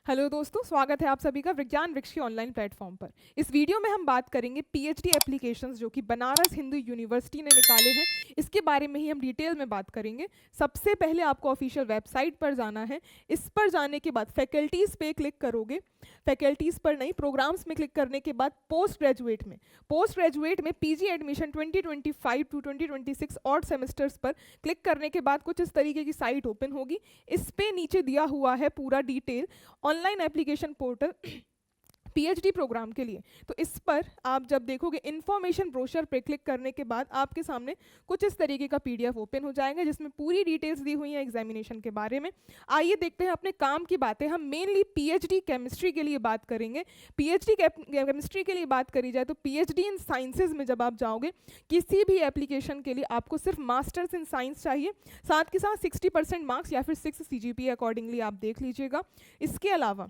Hello दोस्तों, स्वागत है आप सभी का विज्ञान वृक्ष के ऑनलाइन प्लेटफॉर्म पर। इस वीडियो में हम बात करेंगे पीएचडी एप्लीकेशंस जो कि बनारस हिंदू यूनिवर्सिटी ने निकाले हैं। इसके बारे में ही हम डिटेल में बात करेंगे। सबसे पहले आपको ऑफिशियल वेबसाइट पर जाना है। इस पर जाने के बाद फैकल्टीज़ पे क्लिक करोगे। फैकल्टीज़ पर नहीं, प्रोग्राम्स में क्लिक करने के बाद पोस्ट ग्रेजुएट में PG admission 2025 to 2026 odd semesters पर क्लिक करने के बाद कुछ इस तरीके की साइट ओपन होगी। इस पे नीचे दिया हुआ है पूरा detail online application portal PhD programme के लिए। तो इस पर आप जब देखोगे इन्फॉर्मेशन ब्रोशर पे क्लिक करने के बाद आपके सामने कुछ इस तरीके का पीडीएफ ओपन हो जाएगा जिसमें पूरी डिटेल्स दी हुई हैं एग्जामिनेशन के बारे में। आइए देखते हैं अपने काम की बातें। हम मेनली पीएचडी केमिस्ट्री के लिए बात करेंगे। पीएचडी केमिस्ट्री के लिए बात करी जाए तो पीएचडी इन साइंसेज में जब आप जाओगे किसी भी एप्लीकेशन के लिए आपको सिर्फ मास्टर्स इन साइंस चाहिए, साथ के साथ 60% मार्क्स या फिर 6 सीजीपीए अकॉर्डिंगली आप देख लीजिएगा। इसके अलावा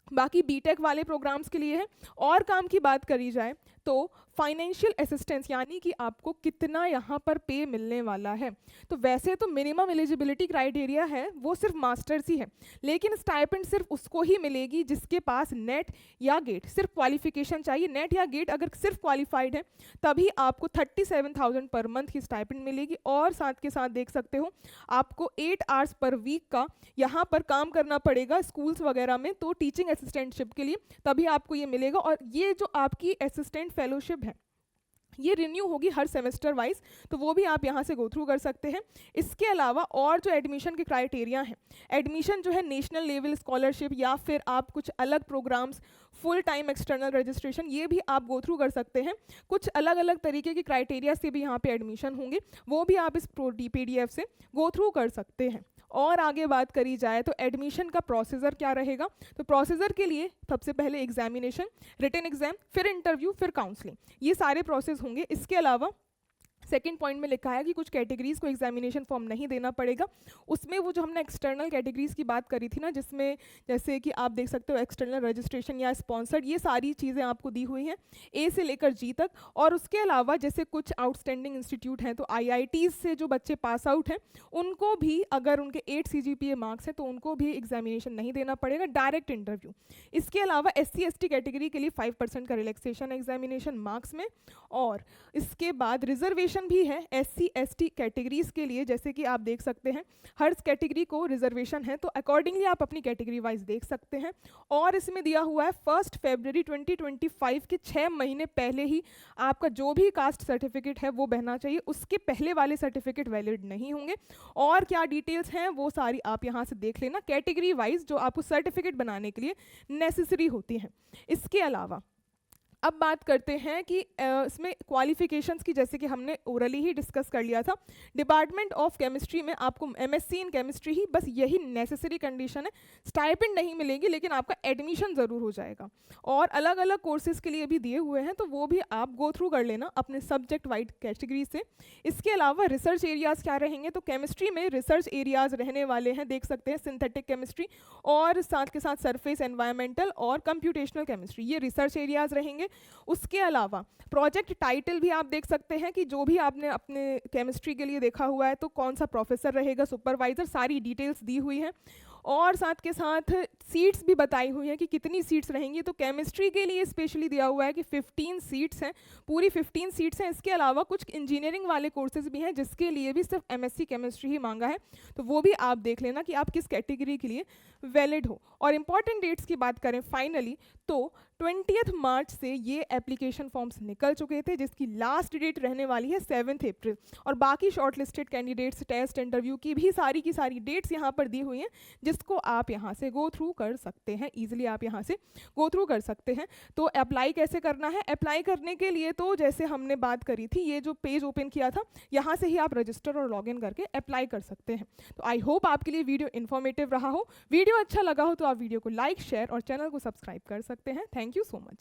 बाकी बीटेक वाले प्रोग्राम्स के लिए है। और काम की बात करी जाए तो फाइनेंशियल असिस्टेंस यानी कि आपको कितना यहाँ पर पे मिलने वाला है। तो वैसे तो मिनिमम एलिजिबिलिटी क्राइटेरिया है वो सिर्फ मास्टर्स ही है, लेकिन स्टाइपेंड सिर्फ उसको ही मिलेगी जिसके पास नेट या गेट, सिर्फ क्वालिफिकेशन चाहिए। नेट या गेट अगर सिर्फ क्वालिफाइड है तभी आपको 37,000 पर मंथ की स्टाइपेंड मिलेगी। और साथ के साथ देख सकते हो आपको 8 आवर्स पर वीक का यहाँ पर काम करना पड़ेगा स्कूल्स वगैरह में, तो टीचिंग असिस्टेंटशिप के लिए तभी आपको ये मिलेगा। और ये जो आपकी असिस्टेंट फेलोशिप है ये रिन्यू होगी हर सेमेस्टर वाइज, तो वो भी आप यहाँ से गो थ्रू कर सकते हैं। इसके अलावा और जो एडमिशन के क्राइटेरिया हैं, एडमिशन जो है नेशनल लेवल स्कॉलरशिप या फिर आप कुछ अलग programmes, full time external registration, ये भी आप गो थ्रू कर सकते हैं। कुछ अलग अलग तरीके के क्राइटेरिया से भी यहाँ पे एडमिशन होंगे, वो भी आप इस पीडीएफ से गो थ्रू कर सकते हैं। और आगे बात करी जाए तो एडमिशन का प्रोसीजर क्या रहेगा, तो प्रोसीजर के लिए सबसे पहले एग्जामिनेशन, रिटन एग्जाम, फिर इंटरव्यू, फिर काउंसलिंग, ये सारे प्रोसेस होंगे। इसके अलावा सेकंड पॉइंट में लिखा है कि कुछ कैटेगरीज को एग्जामिनेशन फॉर्म नहीं देना पड़ेगा। उसमें वो जो हमने एक्सटर्नल कैटेगरीज की बात करी थी ना, जिसमें जैसे कि आप देख सकते हो एक्सटर्नल रजिस्ट्रेशन या स्पॉन्सर्ड, ये सारी चीज़ें आपको दी हुई हैं ए से लेकर जी तक। और उसके अलावा जैसे कुछ आउटस्टैंडिंग इंस्टीट्यूट हैं, तो आईआईटीज़ से जो बच्चे पास आउट हैं उनको भी अगर उनके 8 सीजीपीए मार्क्स हैं तो उनको भी एग्जामिनेशन नहीं देना पड़ेगा, डायरेक्ट इंटरव्यू। इसके अलावा SC/ST कैटेगरी के लिए 5% का रिलैक्सेशन एग्जामिनेशन मार्क्स में। और इसके बाद रिजर्वेशन भी है SC/ST कैटेगरीज के लिए, जैसे कि आप देख सकते हैं हर कैटेगरी को रिजर्वेशन है, तो अकॉर्डिंगली आप अपनी कैटेगरी वाइज देख सकते हैं। और इसमें दिया हुआ है 1 फरवरी 2025 के 6 महीने पहले ही आपका जो भी कास्ट सर्टिफिकेट है वो बहना चाहिए, उसके पहले वाले सर्टिफिकेट वैलिड नहीं होंगे। और क्या डिटेल्स हैं वो सारी आप यहाँ से देख लेना, कैटेगरी वाइज जो आपको सर्टिफिकेट बनाने के लिए नेसेसरी होती हैं। इसके अलावा अब बात करते हैं कि इसमें क्वालिफिकेशंस की, जैसे कि हमने ओरली ही डिस्कस कर लिया था। डिपार्टमेंट ऑफ केमिस्ट्री में आपको MSc इन केमिस्ट्री ही बस यही नेसेसरी कंडीशन है। स्टाइपेंड नहीं मिलेगी लेकिन आपका एडमिशन ज़रूर हो जाएगा। और अलग अलग कोर्सेज के लिए भी दिए हुए हैं, तो वो भी आप गो थ्रू कर लेना अपने सब्जेक्ट वाइड कैटेगरी से। इसके अलावा रिसर्च एरियाज़ क्या रहेंगे, तो केमिस्ट्री में रिसर्च एरियाज़ रहने वाले हैं, देख सकते हैं सिंथेटिक केमिस्ट्री और साथ के साथ सरफेस एनवायरमेंटल और कंप्यूटेशनल केमिस्ट्री, ये रिसर्च एरियाज़ रहेंगे। उसके अलावा प्रोजेक्ट टाइटल भी आप देख सकते हैं कि जो भी आपने अपने केमिस्ट्री के लिए देखा हुआ है तो कौन सा प्रोफेसर रहेगा, सुपरवाइजर, सारी डिटेल्स दी हुई हैं। और साथ के साथ सीट्स भी बताई हुई हैं कि कितनी सीट्स रहेंगी। तो केमिस्ट्री के लिए स्पेशली दिया हुआ है कि 15 सीट्स हैं, पूरी 15 सीट्स हैं। इसके अलावा कुछ इंजीनियरिंग वाले कोर्सेज भी हैं जिसके लिए भी सिर्फ MSc केमिस्ट्री ही मांगा है, तो वो भी आप देख लेना कि आप किस कैटेगरी के लिए वैलिड हो। और इम्पॉर्टेंट डेट्स की बात करें फाइनली तो 20 मार्च से ये एप्लीकेशन फॉर्म्स निकल चुके थे, जिसकी लास्ट डेट रहने वाली है 7 अप्रैल। और बाकी शॉर्टलिस्टेड कैंडिडेट्स, टेस्ट, इंटरव्यू की भी सारी डेट्स यहाँ पर दी हुई हैं, जिसको आप यहाँ से गो थ्रू कर सकते हैं। ईजिली आप यहाँ से गो थ्रू कर सकते हैं। तो अप्लाई कैसे करना है, अप्लाई करने के लिए तो जैसे हमने बात करी थी, ये जो पेज ओपन किया था यहाँ से ही आप रजिस्टर और लॉगिन करके अप्लाई कर सकते हैं। तो आई होप आपके लिए वीडियो इन्फॉर्मेटिव रहा हो। वीडियो अच्छा लगा हो तो आप वीडियो को लाइक, शेयर और चैनल को सब्सक्राइब कर सकते हैं। Thank you so much.